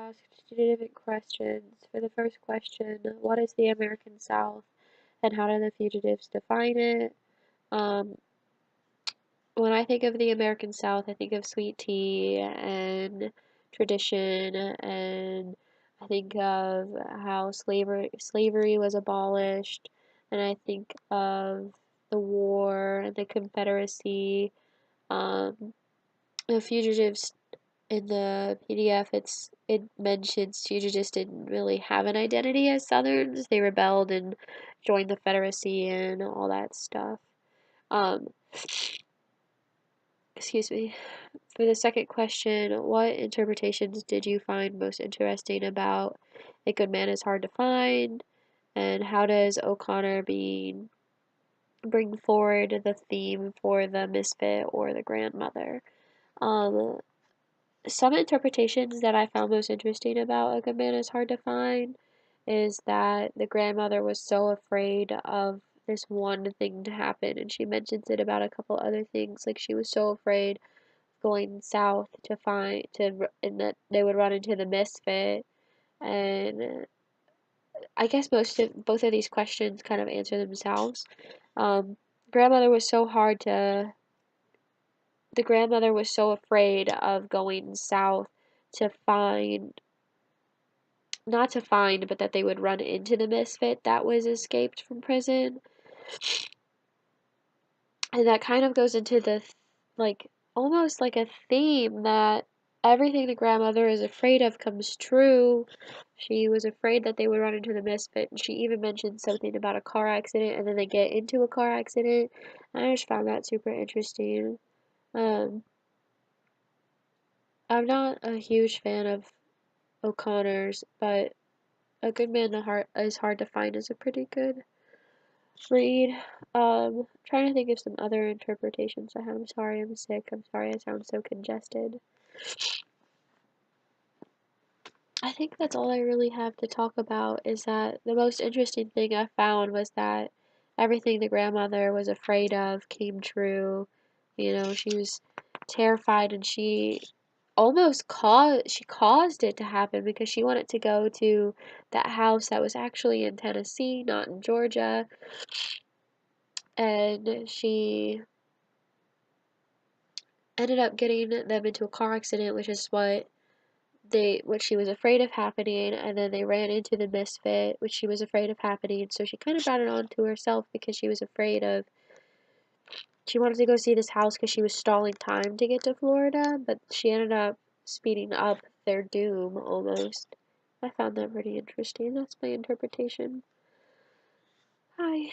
asked two different questions. For the first question, what is the American South and how do the fugitives define it? Um, when I think of the American South, I think of sweet tea and tradition, and I think of how slavery was abolished, and I think of the war and the Confederacy. Um, the fugitives in the PDF, it mentions fugitives didn't really have an identity as Southerns. They rebelled and joined the Confederacy and all that stuff. Um, excuse me. For the second question, what interpretations did you find most interesting about A Good Man is Hard to Find? And how does O'Connor bring forward the theme for the misfit or the grandmother? Um, some interpretations that I found most interesting about A Good Man is Hard to Find is that the grandmother was so afraid of this one thing to happen, and she mentions it about a couple other things, like she was so afraid going south and that they would run into the misfit, and I guess both of these questions kind of answer themselves. Um, grandmother was so hard to the grandmother was so afraid of going south to find not to find, but that they would run into the misfit that was escaped from prison. And that kind of goes into like, almost like a theme that everything the grandmother is afraid of comes true. She was afraid that they would run into the misfit, and she even mentioned something about a car accident, and then they get into a car accident. And I just found that super interesting. Um, I'm not a huge fan of O'Connor's, but A Good Man is Hard to Find is a pretty good read. Trying to think of some other interpretations I have. I'm sorry I'm sick. I'm sorry I sound so congested. I think that's all I really have to talk about is that the most interesting thing I found was that everything the grandmother was afraid of came true. You know, she was terrified and she caused it to happen because she wanted to go to that house that was actually in Tennessee, not in Georgia. And she ended up getting them into a car accident, which is what she was afraid of happening, and then they ran into the misfit, which she was afraid of happening. So she kind of brought it on to herself because she wanted to go see this house because she was stalling time to get to Florida, but she ended up speeding up their doom almost. I found that pretty interesting. That's my interpretation. Hi.